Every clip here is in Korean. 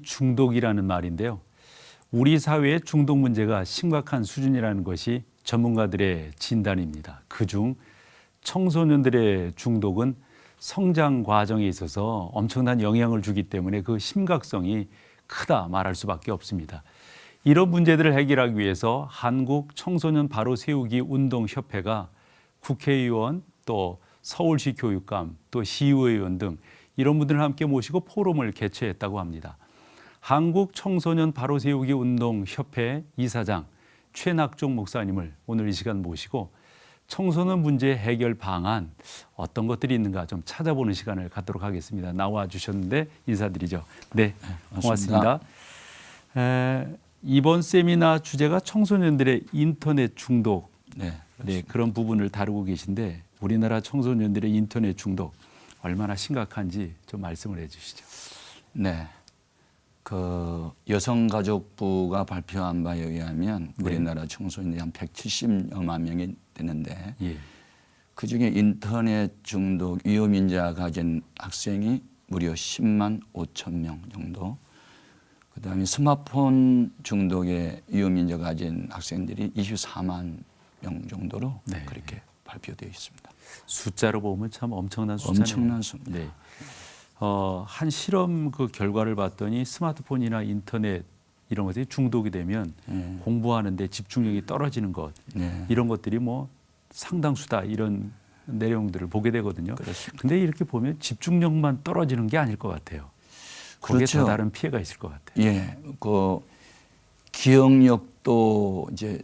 중독이라는 말인데요. 우리 사회의 중독 문제가 심각한 수준이라는 것이 전문가들의 진단입니다. 그중 청소년들의 중독은 성장 과정에 있어서 엄청난 영향을 주기 때문에 그 심각성이 크다 말할 수밖에 없습니다. 이런 문제들을 해결하기 위해서 한국 청소년 바로 세우기 운동협회가 국회의원 또 서울시 교육감 또 시의원 등 이런 분들을 함께 모시고 포럼을 개최했다고 합니다. 한국 청소년 바로 세우기 운동협회 이사장 최낙종 목사님을 오늘 이 시간 모시고 청소년 문제 해결 방안 어떤 것들이 있는가 좀 찾아보는 시간을 갖도록 하겠습니다. 나와 주셨는데 인사드리죠. 네, 고맙습니다. 이번 세미나 주제가 청소년들의 인터넷 중독. 네, 그런 부분을 다루고 계신데 우리나라 청소년들의 인터넷 중독 얼마나 심각한지 좀 말씀을 해주시죠. 네, 그 여성가족부가 발표한 바에 의하면 우리나라 청소년이 한 170여만 명이 되는데 그중에 인터넷 중독 위험인자 가진 학생이 무려 10만 5천 명 정도, 그다음에 스마트폰 중독의 위험인자 가진 학생들이 24만 명 정도로 그렇게 발표되어 있습니다. 숫자로 보면 참 엄청난 숫자네요. 엄청난 수입니다. 네. 한 실험 그 결과를 봤더니 스마트폰이나 인터넷 이런 것들이 중독이 되면 공부하는데 집중력이 떨어지는 것 이런 것들이 뭐 상당수다 이런 내용들을 보게 되거든요. 그런데 이렇게 보면 집중력만 떨어지는 게 아닐 것 같아요. 거기에 그렇죠. 더 다른 피해가 있을 것 같아요. 예, 그 기억력도 이제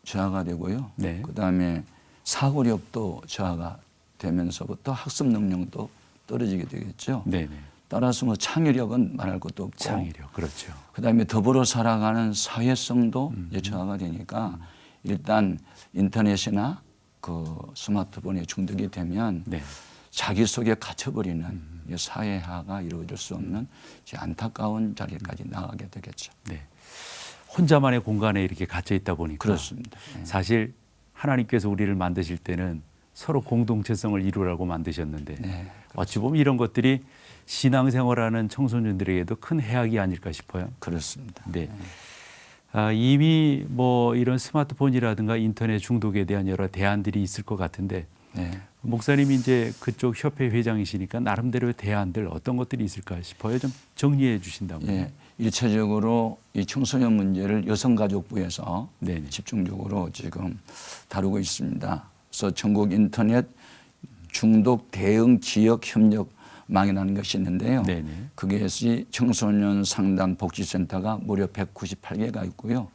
저하가 되고요. 그다음에 사고력도 저하가 되면서부터 학습 능력도 떨어지게 되겠죠. 따라서 뭐 창의력은 말할 것도 없고, 창의력, 그렇죠. 그다음에 더불어 살아가는 사회성도 저하가 되니까 일단 인터넷이나 그 스마트폰에 중독이 되면 자기 속에 갇혀버리는 사회화가 이루어질 수 없는 안타까운 자리까지 나가게 되겠죠. 혼자만의 공간에 이렇게 갇혀 있다 보니까 그렇습니다. 사실 하나님께서 우리를 만드실 때는 서로 공동체성을 이루라고 만드셨는데 어찌 보면 이런 것들이 신앙생활하는 청소년들에게도 큰 해악이 아닐까 싶어요. 그렇습니다. 이미 뭐 이런 스마트폰이라든가 인터넷 중독에 대한 여러 대안들이 있을 것 같은데 목사님이 이제 그쪽 협회 회장이시니까 나름대로의 대안들 어떤 것들이 있을까 싶어요. 좀 정리해 주신다면. 일차적으로 이 청소년 문제를 여성가족부에서 집중적으로 지금 다루고 있습니다. 그래서 전국 인터넷 중독 대응 지역 협력망이라는 것이 있는데요. 그것이 청소년 상담 복지센터가 무려 198개가 있고요.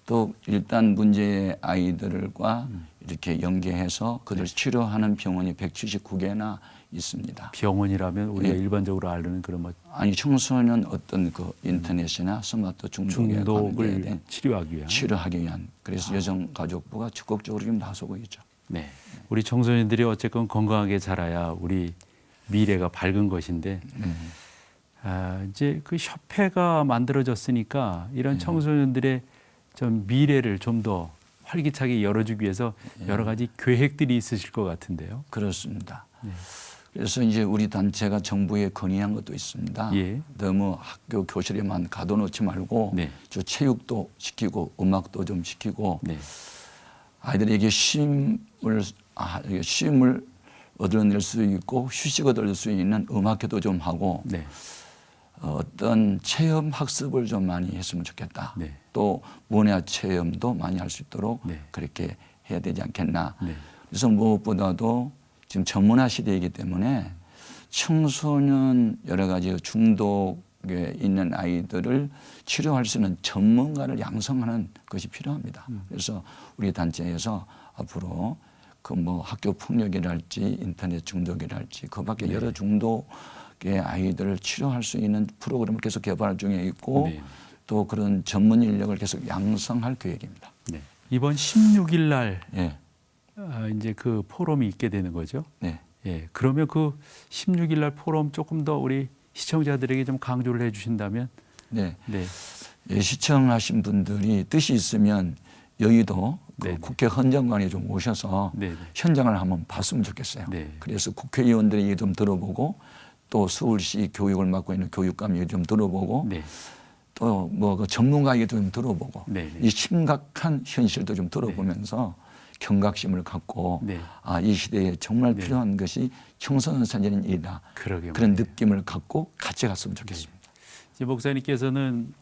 또 일단 문제의 아이들과 이렇게 연계해서 그들 치료하는 병원이 179개나 있습니다. 병원이라면 우리가 일반적으로 아는 그런 뭐 아니 청소년 어떤 그 인터넷이나 스마트 중독을 치료하기 위한 그래서 여성가족부가 적극적으로 지금 나서고 있죠. 우리 청소년들이 어쨌건 건강하게 자라야 우리 미래가 밝은 것인데 이제 그 협회가 만들어졌으니까 이런 청소년들의 좀 미래를 좀 더 활기차게 열어주기 위해서 여러 가지 계획들이 있으실 것 같은데요. 그렇습니다. 그래서 이제 우리 단체가 정부에 건의한 것도 있습니다. 너무 학교 교실에만 가둬놓지 말고 저 체육도 시키고 음악도 좀 시키고 아이들에게 쉼을 얻어낼 수 있고 휴식 얻을 수 있는 음악회도 좀 하고 어떤 체험 학습을 좀 많이 했으면 좋겠다. 또 문화 체험도 많이 할 수 있도록 그렇게 해야 되지 않겠나. 그래서 무엇보다도 지금 전문화 시대이기 때문에 청소년 여러 가지 중독에 있는 아이들을 치료할 수 있는 전문가를 양성하는 것이 필요합니다. 그래서 우리 단체에서 앞으로 그 뭐 학교 폭력이랄지 인터넷 중독이랄지 그 밖에 여러 중독의 아이들을 치료할 수 있는 프로그램을 계속 개발 중에 있고 또 그런 전문 인력을 계속 양성할 계획입니다. 이번 16일 날 이제 그 포럼이 있게 되는 거죠. 그러면 그 16일 날 포럼 조금 더 우리 시청자들에게 좀 강조를 해주신다면. 시청하신 분들이 뜻이 있으면 여의도 그 국회 헌정관에 좀 오셔서 현장을 한번 봤으면 좋겠어요. 그래서 국회의원들이 좀 들어보고 또 서울시 교육을 맡고 있는 교육감에게 좀 들어보고 네. 또 뭐 그 전문가에게 좀 들어보고 네. 이 심각한 현실도 좀 들어보면서 경각심을 갖고 네. 이 시대에 정말 네. 필요한 것이 청소년 살리는 일이다. 그러게요. 그런 느낌을 갖고 같이 갔으면 좋겠습니다. 이제 목사님께서는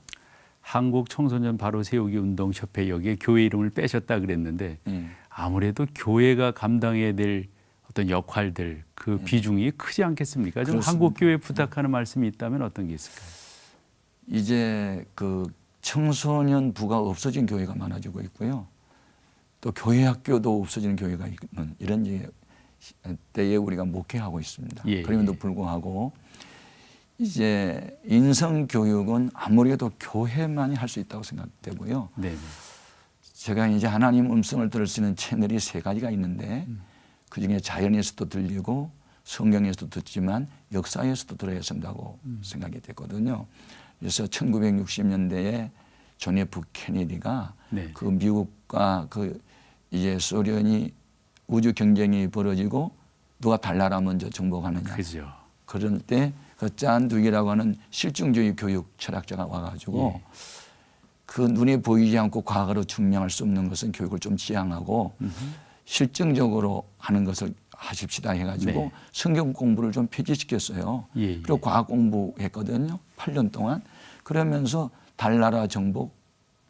한국 청소년 바로 세우기 운동 협회 여기에 교회 이름을 빼셨다 그랬는데 아무래도 교회가 감당해야 될 어떤 역할들 그 비중이 크지 않겠습니까? 좀 그렇습니다. 한국 교회 부탁하는 말씀이 있다면 어떤 게 있을까요? 이제 그 청소년 부가 없어진 교회가 많아지고 있고요. 또 교회 학교도 없어지는 교회가 있는 이런 때에 우리가 목회하고 있습니다. 그럼에도 불구하고 이제 인성 교육은 아무래도 교회만이 할 수 있다고 생각되고요. 네. 제가 이제 하나님 음성을 들을 수 있는 채널이 3가지가 있는데 그중에 자연에서도 들리고 성경에서도 듣지만 역사에서도 들어야 한다고 생각이 됐거든요. 그래서 1960년대에 존 F 케네디가 네. 그 미국과 그 이제 소련이 우주 경쟁이 벌어지고 누가 달나라 먼저 정복하느냐. 그죠. 그럴 때 그 짠두기라고 하는 실증주의 교육 철학자가 와가지고 그 눈에 보이지 않고 과거로 증명할 수 없는 것은 교육을 좀 지향하고 실증적으로 하는 것을 하십시다 해가지고 성경 공부를 좀 폐지시켰어요. 그리고 과학 공부했거든요. 8년 동안. 그러면서 달나라 정복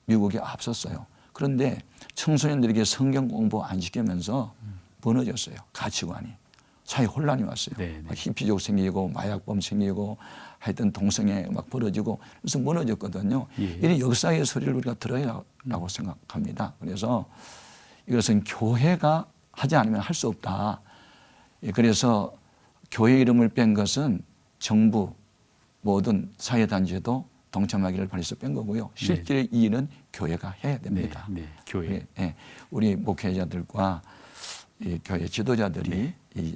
미국이 앞섰어요. 그런데 청소년들에게 성경 공부 안 시키면서 무너졌어요. 가치관이. 사회 혼란이 왔어요. 히피족 생기고 마약범 생기고 하여튼 동성애 막 벌어지고 그래서 무너졌거든요. 이런 역사의 소리를 우리가 들어야 라고 생각합니다. 그래서 이것은 교회가 하지 않으면 할 수 없다. 그래서 교회 이름을 뺀 것은 정부 모든 사회단체도 동참하기를 바라서 뺀 거고요. 실제 이 일은 교회가 해야 됩니다. 교회. 우리 목회자들과 이 교회 지도자들이 이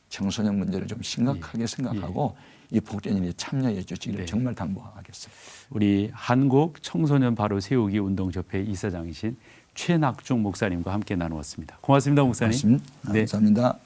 청소년 문제를 좀 심각하게 생각하고 이 복된 일에 참여해 주시기를 정말 당부하겠습니다. 우리 한국 청소년 바로 세우기 운동협회 이사장이신 최낙중 목사님과 함께 나누었습니다. 고맙습니다, 목사님. 감사합니다.